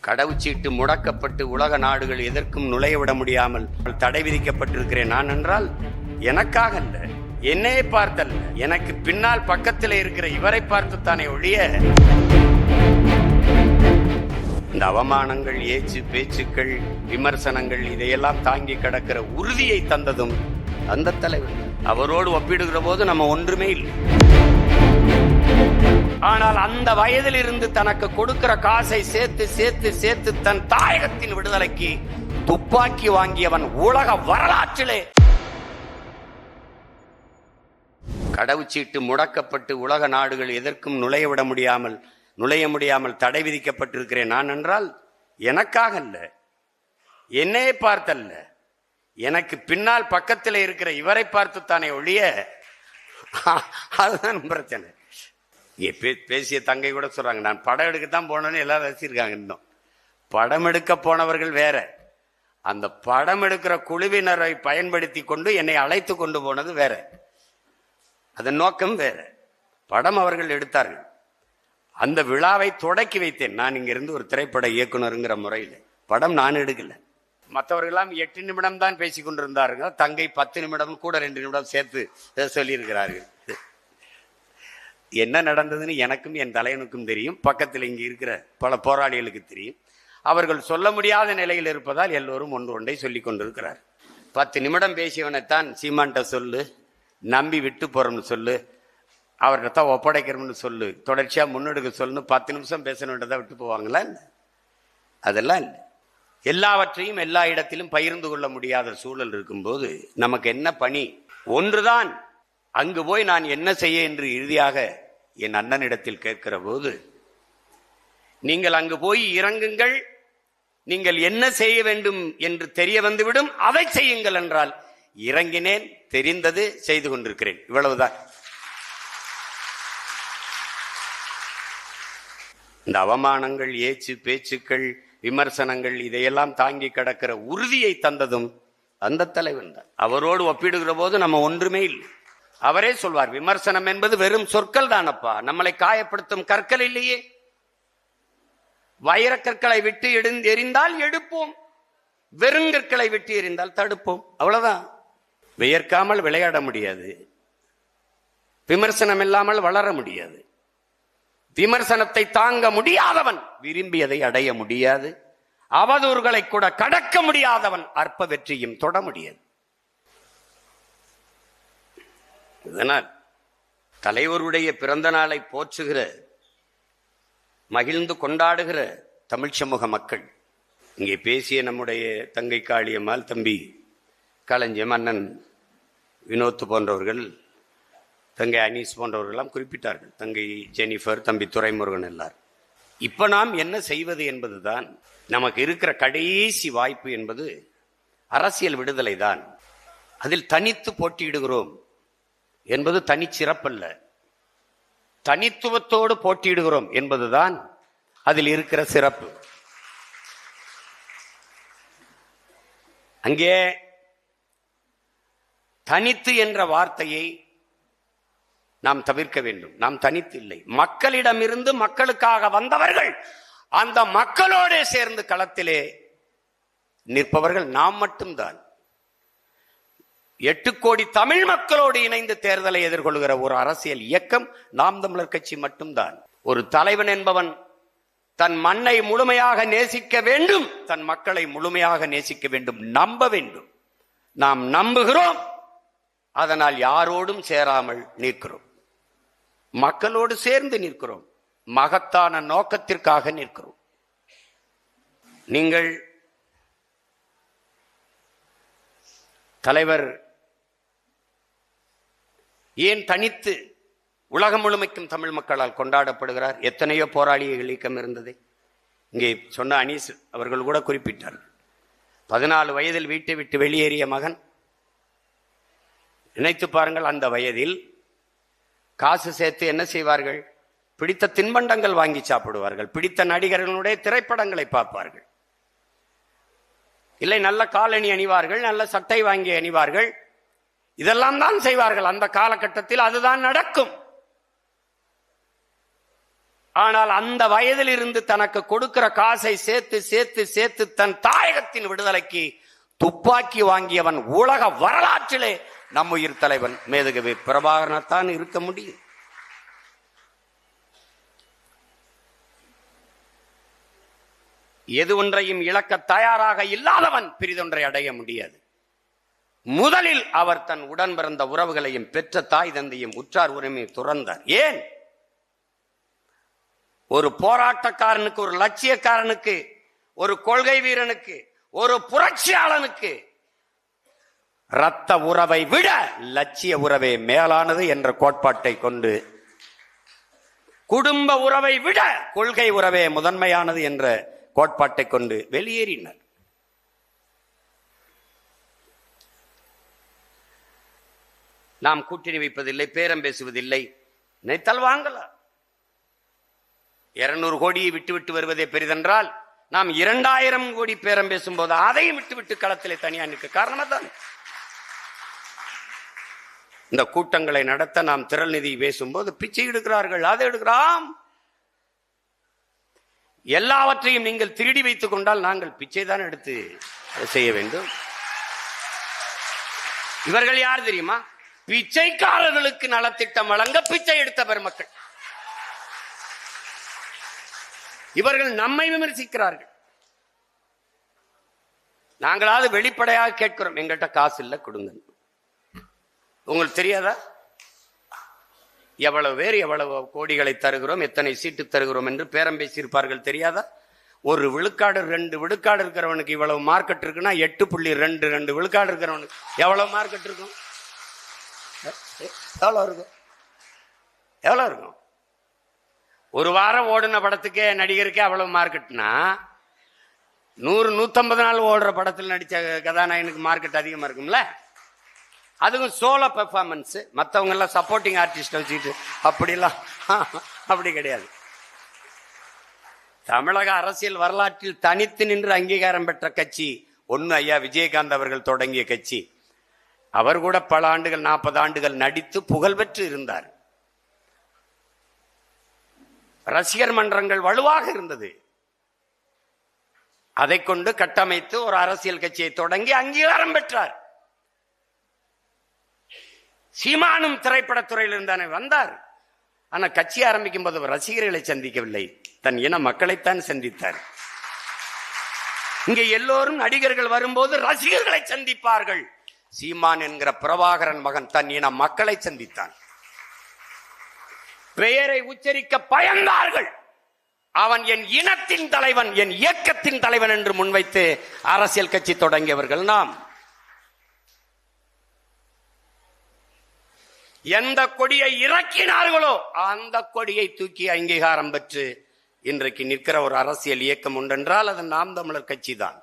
கடவுச்சீட்டு முடக்கப்பட்டு உலக நாடுகள் எதற்கும் நுழைய விட முடியாமல் தடை விதிக்கப்பட்டிருக்கிறேன் நான் என்றால் எனக்காக அல்ல, என்னையே பார்த்தல்ல, எனக்கு பின்னால் பக்கத்தில் இருக்கிற இவரை பார்த்துத்தானே ஒழிய இந்த அவமானங்கள், ஏச்சு பேச்சுக்கள், விமர்சனங்கள் இதையெல்லாம் தாங்கி கிடக்கிற உறுதியை தந்ததும் அந்த தலைவர். அவரோடு ஒப்பிடுகிற போது நம்ம ஒன்றுமே இல்லை. ஆனால் அந்த வயதில் இருந்து தனக்கு கொடுக்கிற காசை சேர்த்து சேர்த்து சேர்த்து தன் தாயகத்தின் விடுதலைக்கு துப்பாக்கி வாங்கியவன் உலக வரலாற்றிலே. கடவுச்சீட்டு முடக்கப்பட்டு உலக நாடுகள் எதற்கும் நுழைய முடியாமல் தடை விதிக்கப்பட்டிருக்கிறேன் நான் என்றால் எனக்காக அல்ல, என்னையே பார்த்தல்ல, எனக்கு பின்னால் பக்கத்தில் இருக்கிற இவரை பார்த்துத்தானே ஒழிய அதுதான் பிரச்சனை. பேசிய தங்கை கூட சொல்றாங்க, நான் படம் எடுக்கத்தான் போனேன்னு எல்லாரும் ரசிச்சிருக்காங்க. இன்னும் படம் எடுக்க போனவர்கள் வேற, அந்த படம் எடுக்கிற குழுவினரை பயன்படுத்தி கொண்டு என்னை அழைத்து கொண்டு போனது வேற, அதன் நோக்கம் வேற. படம் அவர்கள் எடுத்தார்கள், அந்த விழாவை தொடக்கி வைத்தேன் நான் இங்கிருந்து ஒரு திரைப்பட இயக்குனருங்கிற முறையில். படம் நான் எடுக்கல, மற்றவர்களெல்லாம் 8 நிமிடம் தான் பேசிக் கொண்டிருந்தார்கள். தங்கை 10 நிமிடம் கூட 2 நிமிடம் சேர்த்து சொல்லியிருக்கிறார்கள். என்ன நடந்ததுன்னு எனக்கும் என் தலைவனுக்கும் தெரியும், பக்கத்தில் இங்கே இருக்கிற பல போராளிகளுக்கு தெரியும். அவர்கள் சொல்ல முடியாத நிலையில் இருப்பதால் எல்லோரும் ஒன்றை சொல்லிக் கொண்டிருக்கிறார். 10 நிமிடம் பேசியவனைத்தான் சீமான்ட்ட சொல்லு, நம்பி விட்டு போறோம்னு சொல்லு, அவர்கிட்ட தான் ஒப்படைக்கிறோம்னு சொல்லு, தொடர்ச்சியா முன்னெடுக்க சொல்லுன்னு 10 நிமிஷம் பேசணுன்றதை விட்டு போவாங்களா? அதெல்லாம் இல்லை. எல்லாவற்றையும் எல்லா இடத்திலும் பகிர்ந்து கொள்ள முடியாத சூழல் இருக்கும்போது நமக்கு என்ன பணி? ஒன்றுதான். அங்கு போய் நான் என்ன செய்ய என்று இறுதியாக என் அண்ணனிடத்தில் கேட்கிற போது, நீங்கள் அங்கு போய் இறங்குங்கள், நீங்கள் என்ன செய்ய வேண்டும் என்று தெரிய வந்துவிடும், அதை செய்யுங்கள் என்றால் இறங்கினேன், தெரிந்தது செய்து கொண்டிருக்கிறேன், இவ்வளவுதான். இந்த அவமானங்கள், ஏச்சு பேச்சுக்கள், விமர்சனங்கள் இதையெல்லாம் தாங்கி கிடக்கிற உறுதியை தந்ததும் அந்த தலைவன் தான். அவரோடு ஒப்பிடுகிற போது நம்ம ஒன்றுமே இல்லை. அவரே சொல்வார், விமர்சனம் என்பது வெறும் சொற்கள் தானப்பா, நம்மளை காயப்படுத்தும் கற்கள் இல்லையே. வைரக்கற்களை விட்டு எரிந்தால் எடுப்போம், வெறுங்கற்களை விட்டு எரிந்தால் தடுப்போம், அவ்வளவுதான். வியர்க்காமல் விளையாட முடியாது, விமர்சனம் இல்லாமல் வளர முடியாது. விமர்சனத்தை தாங்க முடியாதவன் விரும்பியதை அடைய முடியாது, அவதூறுகளை கூட கடக்க முடியாதவன் அற்ப வெற்றியும் தொட முடியாது. இதனால் தலைவருடைய பிறந்த நாளை போற்றுகிற, மகிழ்ந்து கொண்டாடுகிற தமிழ் சமூக மக்கள், இங்கே பேசிய நம்முடைய தங்கை காளியம்மாள், தம்பி களஞ்சியம், அண்ணன் வினோத் போன்றவர்கள், தங்கை அனீஸ் போன்றவர்களெல்லாம் குறிப்பிட்டார்கள், தங்கை ஜெனிஃபர், தம்பி துரைமுருகன் எல்லாரும். இப்ப நாம் என்ன செய்வது என்பதுதான் நமக்கு இருக்கிற கடைசி வாய்ப்பு என்பது அரசியல் விடுதலை தான். அதில் தனித்து போட்டியிடுகிறோம் என்பது தனிச்சிறப்பல்ல, தனித்துவத்தோடு போட்டியிடுகிறோம் என்பதுதான் அதில் இருக்கிற சிறப்பு. அங்கே தனித்து என்ற வார்த்தையை நாம் தவிர்க்க வேண்டும். நாம் தனித்து இல்லை, மக்களிடமிருந்து மக்களுக்காக வந்தவர்கள், அந்த மக்களோடு சேர்ந்து களத்திலே நிற்பவர்கள் நாம் மட்டும்தான். 8 கோடி தமிழ் மக்களோடு இணைந்து தேர்தலை எதிர்கொள்கிற ஒரு அரசியல் இயக்கம் நாம் தமிழர் கட்சி மட்டும்தான். ஒரு தலைவன் என்பவன் தன் மண்ணை முழுமையாக நேசிக்க வேண்டும், தன் மக்களை முழுமையாக நேசிக்க வேண்டும், நம்ப வேண்டும். நாம் நம்புகிறோம், அதனால் யாரோடும் சேராமல் நிற்கிறோம், மக்களோடு சேர்ந்து நிற்கிறோம், மகத்தான நோக்கத்திற்காக நிற்கிறோம். நீங்கள் தலைவர் ஏன் தனித்து உலகம் முழுமைக்கும் தமிழ் மக்களால் கொண்டாடப்படுகிறார்? எத்தனையோ போராளிகள் இயக்கம் இருந்தது. இங்கே சொன்ன அனீஸ் அவர்கள் கூட குறிப்பிட்டார்கள், 14 வயதில் வீட்டை விட்டு வெளியேறிய மகன். நினைத்து பாருங்கள், அந்த வயதில் காசு சேர்த்து என்ன செய்வார்கள்? பிடித்த தின்பண்டங்கள் வாங்கி சாப்பிடுவார்கள், பிடித்த நடிகர்களுடைய திரைப்படங்களை பார்ப்பார்கள், இல்லை நல்ல காலணி அணிவார்கள், நல்ல சட்டை வாங்கி அணிவார்கள், இதெல்லாம் தான் செய்வார்கள். அந்த காலகட்டத்தில் அதுதான் நடக்கும். ஆனால் அந்த வயதில் இருந்து தனக்கு கொடுக்கிற காசை சேர்த்து சேர்த்து சேர்த்து தன் தாயகத்தின் விடுதலைக்கு துப்பாக்கி வாங்கியவன் உலக வரலாற்றிலே நம் உயிர் தலைவன் மேதகவி பிரபாகரனைத்தான் இருக்க முடியும். எது ஒன்றையும் இழக்க தயாராக இல்லாதவன் பிரிதொன்றை அடைய முடியாது. முதலில் அவர் தன் உடன் பிறந்த உறவுகளையும் பெற்ற தாய் தந்தையும் உற்றார் உரிமையை துறந்தார். ஏன்? ஒரு போராட்டக்காரனுக்கு, ஒரு லட்சியக்காரனுக்கு, ஒரு கொள்கை வீரனுக்கு, ஒரு புரட்சியாளனுக்கு இரத்த உறவை விட லட்சிய உறவே மேலானது என்ற கோட்பாட்டை கொண்டு, குடும்ப உறவை விட கொள்கை உறவே முதன்மையானது என்ற கோட்பாட்டை கொண்டு வெளியேறினர். நாம் கூட்டணி வைப்பதில்லை, பேரம் பேசுவதில்லை, நினைத்தால் வாங்கலாம். 200 கோடியை விட்டு விட்டு வருவதே பெரிதென்றால் நாம் 2000 கோடி பேரம் பேசும்போது அதையும் விட்டு விட்டு களத்திலே தனியா நிற்க காரணம் தான். இந்த கூட்டங்களை நடத்த நாம் திரள் நிதி பேசும்போது பிச்சை எடுக்கிறார்கள், அதை எடுக்கிறோம். எல்லாவற்றையும் நீங்கள் திருடி வைத்துக் கொண்டால் நாங்கள் பிச்சை தான் எடுத்து செய்ய வேண்டும். இவர்கள் யார் தெரியுமா? பிச்சைக்காரர்களுக்கு நலத்திட்டம் வழங்க பிச்சை எடுத்த பெருமக்கள். இவர்கள் நம்மை விமர்சிக்கிறார்கள். நாங்களாவது வெளிப்படையாக கேட்கிறோம், எங்கள்கிட்ட காசு இல்லை, கொடுங்க. உங்களுக்கு தெரியாதா எவ்வளவு பேர் எவ்வளவு கோடிகளை தருகிறோம், எத்தனை சீட்டு தருகிறோம் என்று பேரம் பேசியிருப்பார்கள்? தெரியாதா? ஒரு விழுக்காடு 2 விழுக்காடு இருக்கிறவனுக்கு இவ்வளவு மார்க்கெட் இருக்குன்னா 8.22 விழுக்காடு இருக்கிறவனுக்கு எவ்வளவு மார்க்கெட் இருக்கும்? எவ்வளவு இருக்கும்? எவ்வளவு இருக்கும்? ஒரு வாரம் ஓடின படத்துக்கே நடிகருக்கே அவ்வளவு மார்க்கெட்னா 100-150 நாள் ஓடுற படத்தில் நடிச்ச கதாநாயகனுக்கு மார்க்கெட் அதிகமா இருக்கும்ல. அதுவும் சோலோ பெர்ஃபார்மன்ஸ், மற்றவங்க எல்லாம் சப்போர்ட்டிங் ஆர்டிஸ்ட் வச்சுக்கிட்டு அப்படிலாம் அப்படி கிடையாது. தமிழக அரசியல் வரலாற்றில் தனித்து நின்று அங்கீகாரம் பெற்ற கட்சி ஒன்னு ஐயா விஜயகாந்த் அவர்கள் தொடங்கிய கட்சி. அவர் கூட பல ஆண்டுகள், 40 ஆண்டுகள் நடித்து புகழ் பெற்று இருந்தார். ரசிகர் மன்றங்கள் வலுவாக இருந்தது. அதை கொண்டு கட்டமைத்து ஒரு அரசியல் கட்சியை தொடங்கி அங்கீகாரம் பெற்றார். சீமானும் திரைப்படத்துறையில் இருந்தானே வந்தார். ஆனா கட்சி ஆரம்பிக்கும் போது ரசிகர்களை சந்திக்கவில்லை, தன் இன மக்களைத்தான் சந்தித்தார். இங்கே எல்லோரும் நடிகர்கள் வரும்போது ரசிகர்களை சந்திப்பார்கள். சீமான் என்கிற பிரபாகரன் மகன் தன் இன மக்களை சந்தித்தான். பெயரை உச்சரிக்க பயந்தார்கள். அவன் என் இனத்தின் தலைவன், என் இயக்கத்தின் தலைவன் என்று முன்வைத்து அரசியல் கட்சி தொடங்கியவர்கள் நாம். எந்த கொடியை இறக்கினார்களோ அந்த கொடியை தூக்கி அங்கீகாரம் பெற்று இன்றைக்கு நிற்கிற ஒரு அரசியல் இயக்கம் உண்டென்றால் அது நாம் தமிழர் கட்சி தான்.